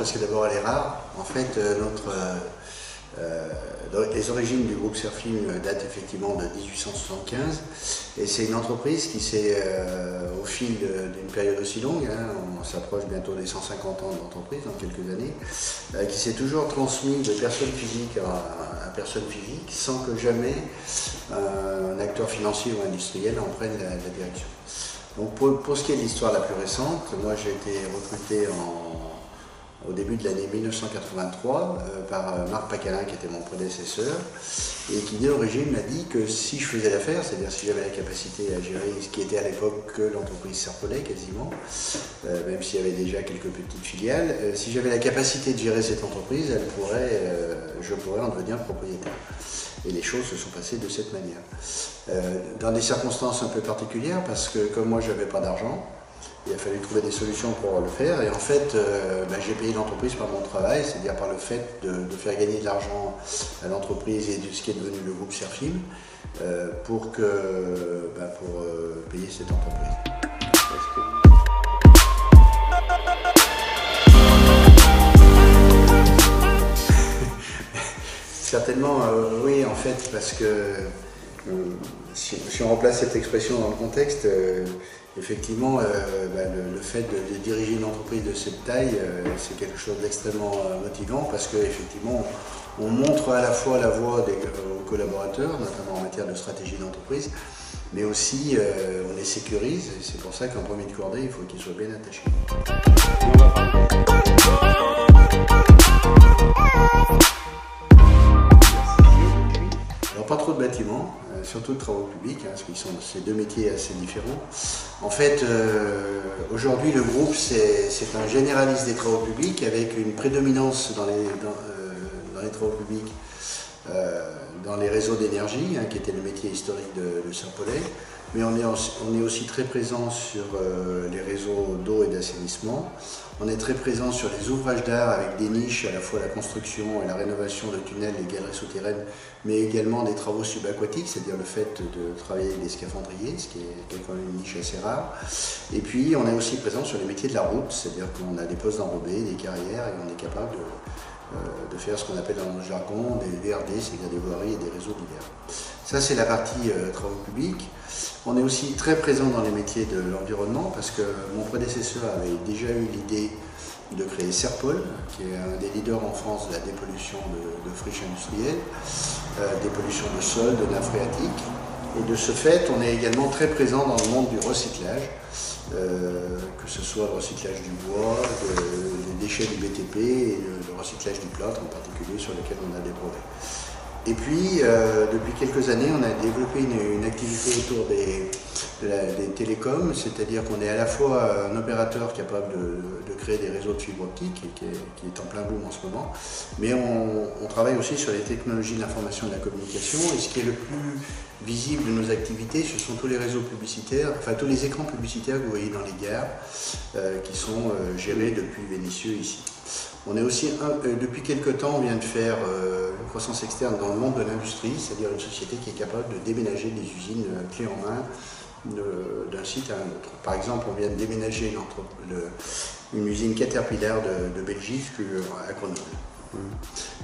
parce que d'abord elle est rare. En fait, les origines du groupe Surfim datent effectivement de 1875 et c'est une entreprise qui s'est, au fil d'une période aussi longue, hein, on s'approche bientôt des 150 ans d'entreprise dans quelques années, qui s'est toujours transmis de personne physique à personne physique sans que jamais un acteur financier ou industriel en prenne la direction. Donc pour ce qui est de l'histoire la plus récente, moi j'ai été recruté au début de l'année 1983 par Marc Pacalin qui était mon prédécesseur et qui dès l'origine m'a dit que si je faisais l'affaire, c'est-à-dire si j'avais la capacité à gérer ce qui était à l'époque que l'entreprise Serpollet quasiment, même s'il y avait déjà quelques petites filiales, si j'avais la capacité de gérer cette entreprise, je pourrais en devenir propriétaire. Et les choses se sont passées de cette manière. Dans des circonstances un peu particulières, parce que comme moi je n'avais pas d'argent, il a fallu trouver des solutions pour le faire. Et en fait, j'ai payé l'entreprise par mon travail, c'est-à-dire par le fait de faire gagner de l'argent à l'entreprise et de ce qui est devenu le groupe Surfim pour payer cette entreprise. Certainement, oui, en fait, parce que si on remplace cette expression dans le contexte, effectivement, le fait de diriger une entreprise de cette taille, c'est quelque chose d'extrêmement motivant parce qu'effectivement, on montre à la fois la voie aux collaborateurs, notamment en matière de stratégie d'entreprise, mais aussi on les sécurise, et c'est pour ça qu'en premier de cordée, il faut qu'ils soient bien attachés. Alors pas trop de bâtiments, surtout de travaux publics, hein, parce qu'ils sont ces deux métiers assez différents. En fait, aujourd'hui le groupe c'est un généraliste des travaux publics avec une prédominance dans les travaux publics, dans les réseaux d'énergie, hein, qui était le métier historique de Serpollet, mais on est aussi très présent sur les réseaux d'eau et d'assainissement. On est très présent sur les ouvrages d'art avec des niches, à la fois la construction et la rénovation de tunnels et galeries souterraines, mais également des travaux subaquatiques, c'est-à-dire le fait de travailler avec des scaphandriers, ce qui est quand même une niche assez rare. Et puis on est aussi présent sur les métiers de la route, c'est-à-dire qu'on a des postes d'enrobés, des carrières, et on est capable de faire ce qu'on appelle dans le jargon des VRD, c'est-à-dire des voiries et des réseaux divers. Ça c'est la partie travaux publics. On est aussi très présent dans les métiers de l'environnement parce que mon prédécesseur avait déjà eu l'idée de créer Serpol, qui est un des leaders en France de la dépollution de friches industrielles, dépollution de sol, de nappes phréatiques. Et de ce fait, on est également très présent dans le monde du recyclage, que ce soit le recyclage du bois, des déchets du BTP et le recyclage du plâtre en particulier sur lequel on a des brevets. Et puis, depuis quelques années, on a développé une activité autour des télécoms, c'est-à-dire qu'on est à la fois un opérateur capable de créer des réseaux de fibre optique, qui est en plein boom en ce moment, mais on travaille aussi sur les technologies de l'information et de la communication, et ce qui est le plus visible de nos activités, ce sont tous les réseaux publicitaires, enfin tous les écrans publicitaires que vous voyez dans les gares, qui sont gérés depuis Vénissieux ici. On est aussi, depuis quelques temps, on vient de faire une croissance externe dans le monde de l'industrie, c'est-à-dire une société qui est capable de déménager des usines clés en main d'un site à un autre. Par exemple, on vient de déménager une usine Caterpillar de Belgique à Grenoble.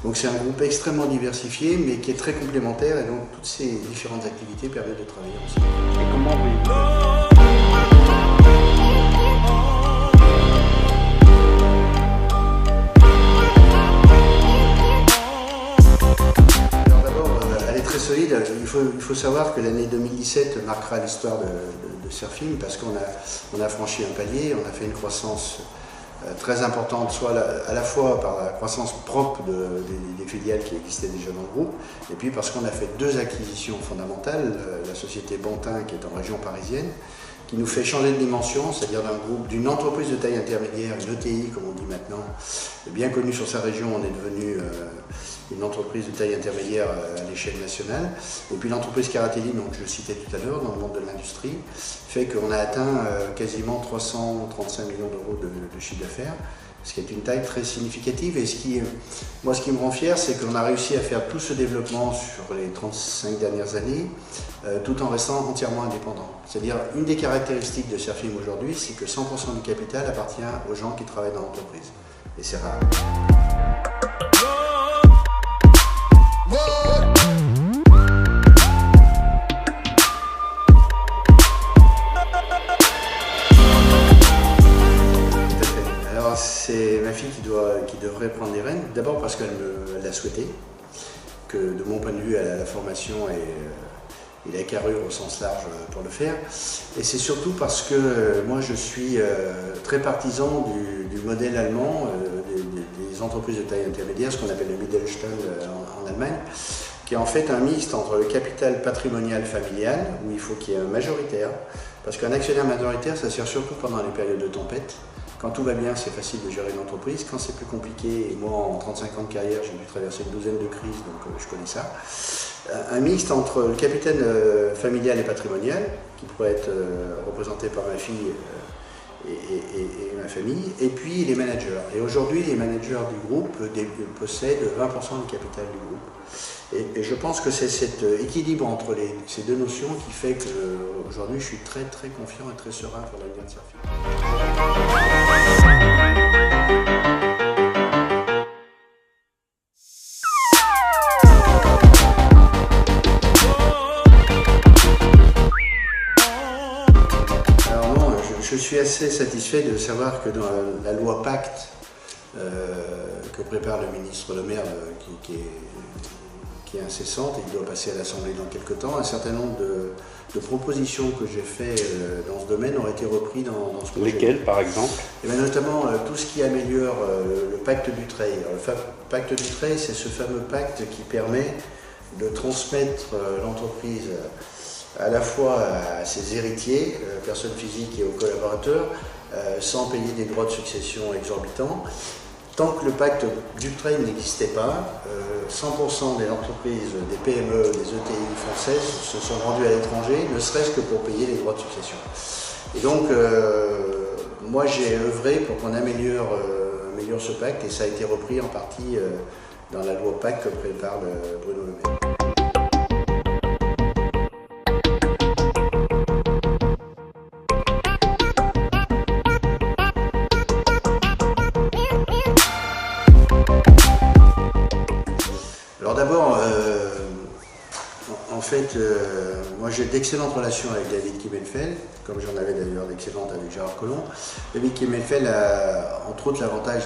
Donc c'est un groupe extrêmement diversifié, mais qui est très complémentaire, et donc toutes ces différentes activités permettent de travailler ensemble. Et comment solide. Il faut savoir que l'année 2017 marquera l'histoire de Surfim parce qu'on a franchi un palier, on a fait une croissance très importante, soit à la fois par la croissance propre des filiales qui existaient déjà dans le groupe, et puis parce qu'on a fait deux acquisitions fondamentales, la société Bantin qui est en région parisienne, qui nous fait changer de dimension, c'est-à-dire d'une entreprise de taille intermédiaire, une ETI comme on dit maintenant, bien connue sur sa région, on est devenu une entreprise de taille intermédiaire à l'échelle nationale. Et puis l'entreprise Caratelli, donc je citais tout à l'heure, dans le monde de l'industrie, fait qu'on a atteint quasiment 335 millions d'euros de chiffre d'affaires, ce qui est une taille très significative. Et ce qui me rend fier, c'est qu'on a réussi à faire tout ce développement sur les 35 dernières années, tout en restant entièrement indépendant. C'est-à-dire, une des caractéristiques de Surfim aujourd'hui, c'est que 100% du capital appartient aux gens qui travaillent dans l'entreprise. et c'est rare. C'est ma fille qui devrait prendre les rênes, d'abord parce qu'elle l'a souhaité, que de mon point de vue elle a la formation et la carrure au sens large pour le faire, et c'est surtout parce que moi je suis très partisan du modèle allemand, des entreprises de taille intermédiaire, ce qu'on appelle le Mittelstand en Allemagne, qui est en fait un mixte entre le capital patrimonial familial, où il faut qu'il y ait un majoritaire, parce qu'un actionnaire majoritaire ça sert surtout pendant les périodes de tempête. Quand tout va bien, c'est facile de gérer une entreprise. Quand c'est plus compliqué, et moi en 35 ans de carrière, j'ai dû traverser une douzaine de crises, donc je connais ça. Un mixte entre le capital familial et patrimonial, qui pourrait être représenté par ma fille et ma famille, et puis les managers. Et aujourd'hui, les managers du groupe possèdent 20% du capital du groupe. Et je pense que c'est cet équilibre entre ces deux notions qui fait qu'aujourd'hui, je suis très très confiant et très serein pour l'avenir de Serfil. Je suis assez satisfait de savoir que dans la loi Pacte que prépare le ministre Le Maire, qui est incessante et qui doit passer à l'Assemblée dans quelques temps, un certain nombre de propositions que j'ai faites dans ce domaine ont été reprises dans ce projet. Lesquelles, par exemple? Et bien notamment tout ce qui améliore le pacte Dutreil. Le pacte Dutreil, c'est ce fameux pacte qui permet de transmettre l'entreprise à la fois à ses héritiers, personnes physiques et aux collaborateurs, sans payer des droits de succession exorbitants. Tant que le pacte Dutreil n'existait pas, 100% des entreprises, des PME, des ETI françaises se sont rendues à l'étranger, ne serait-ce que pour payer les droits de succession. Et donc, moi j'ai œuvré pour qu'on améliore ce pacte, et ça a été repris en partie dans la loi Pacte que prépare Bruno Le Maire. Alors d'abord, en fait, moi j'ai d'excellentes relations avec David Kimmelfeld, comme j'en avais d'ailleurs d'excellentes avec Gérard Collomb. David Kimmelfeld a entre autres l'avantage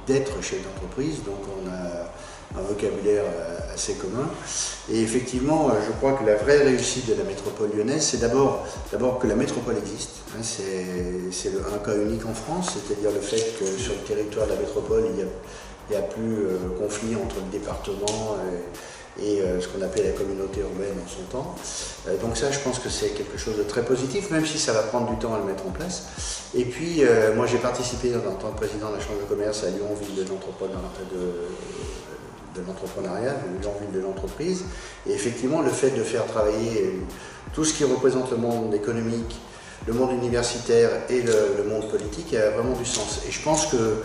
d'être chef d'entreprise, donc on a un vocabulaire assez commun. Et effectivement, je crois que la vraie réussite de la métropole lyonnaise, c'est d'abord que la métropole existe. C'est un cas unique en France, c'est-à-dire le fait que sur le territoire de la métropole, il n'y a plus conflit entre le département et ce qu'on appelle la communauté urbaine en son temps. Donc ça, je pense que c'est quelque chose de très positif, même si ça va prendre du temps à le mettre en place. Et puis, moi j'ai participé en tant que président de la Chambre de commerce à Lyon, ville de l'entrepreneuriat, Lyon, ville de l'entreprise. Et effectivement, le fait de faire travailler tout ce qui représente le monde économique, le monde universitaire et le monde politique a vraiment du sens. Et je pense que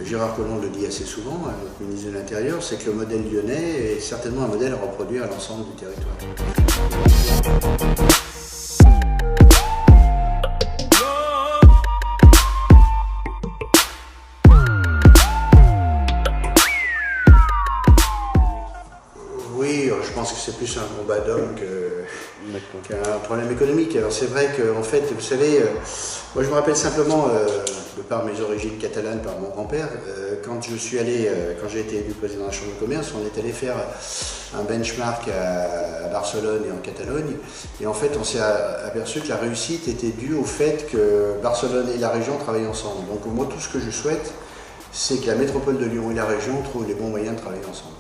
Gérard Collomb le dit assez souvent, notre ministre de l'Intérieur, c'est que le modèle lyonnais est certainement un modèle à reproduire à l'ensemble du territoire. Oui, je pense que c'est plus un combat d'hommes qu'un problème économique. Alors c'est vrai qu'en fait, vous savez, moi je me rappelle simplement, de par mes origines catalanes, par mon grand-père, quand j'ai été élu président de la Chambre de commerce, on est allé faire un benchmark à Barcelone et en Catalogne, et en fait on s'est aperçu que la réussite était due au fait que Barcelone et la région travaillent ensemble. Donc moi tout ce que je souhaite, c'est que la métropole de Lyon et la région trouvent les bons moyens de travailler ensemble.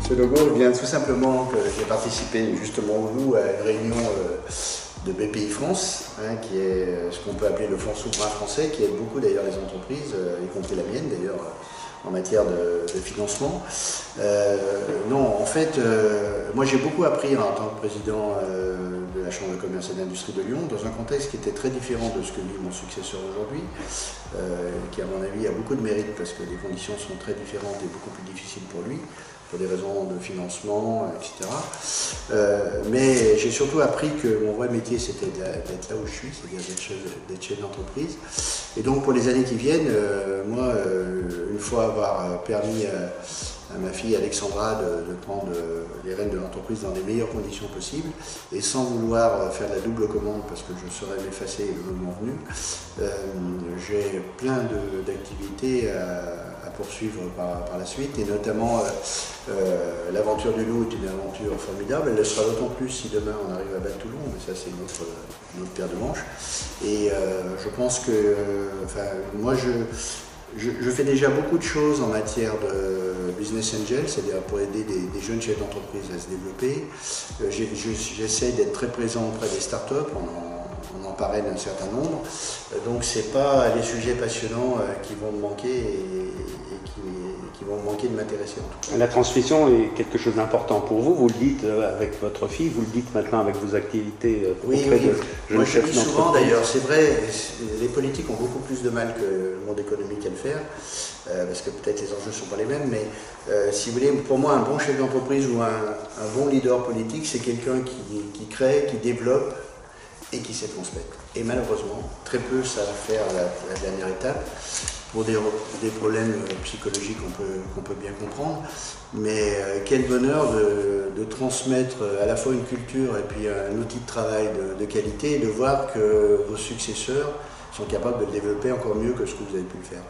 Ce logo vient tout simplement que j'ai participé justement vous à une réunion de BPI France, qui est ce qu'on peut appeler le fonds souverain français, qui aide beaucoup d'ailleurs les entreprises, y compris la mienne d'ailleurs, en matière de financement. Non, en fait, moi j'ai beaucoup appris en tant que président de la Chambre de commerce et d'industrie de Lyon, dans un contexte qui était très différent de ce que vit mon successeur aujourd'hui, qui à mon avis a beaucoup de mérite parce que les conditions sont très différentes et beaucoup plus difficiles pour lui, pour des raisons de financement, etc. Mais j'ai surtout appris que mon vrai métier c'était d'être là où je suis, c'est-à-dire d'être chef d'entreprise. Et donc pour les années qui viennent, moi, une fois avoir permis à ma fille Alexandra de prendre les rênes de l'entreprise dans les meilleures conditions possibles et sans vouloir faire de la double commande parce que je serais m'effacer le moment venu, j'ai plein d'activités à poursuivre par la suite et notamment l'aventure du loup est une aventure formidable, elle le sera d'autant plus si demain on arrive à battre Toulon, mais ça c'est une autre paire de manches. Et je pense que, moi je fais déjà beaucoup de choses en matière de business angel, c'est-à-dire pour aider des jeunes chefs d'entreprise à se développer. J'essaie d'être très présent auprès des startups, on en parraine un certain nombre. Donc c'est pas les sujets passionnants qui vont me manquer et qui vont me manquer de m'intéresser en tout cas. La transmission est quelque chose d'important pour vous, vous le dites avec votre fille, vous le dites maintenant avec vos activités auprès de jeunes chefs d'entreprise. Je le dis souvent d'ailleurs, c'est vrai, les politiques ont beaucoup plus de mal que le monde économique à le faire, parce que peut-être les enjeux ne sont pas les mêmes, mais si vous voulez, pour moi un bon chef d'entreprise ou un bon leader politique, c'est quelqu'un qui crée, qui développe et qui sait transmettre. Et malheureusement, très peu savent faire la dernière étape, pour des problèmes psychologiques qu'on peut bien comprendre, mais quel bonheur de transmettre à la fois une culture et puis un outil de travail de qualité et de voir que vos successeurs sont capables de le développer encore mieux que ce que vous avez pu le faire.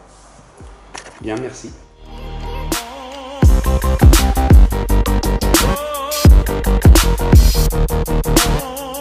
Bien, merci. Oh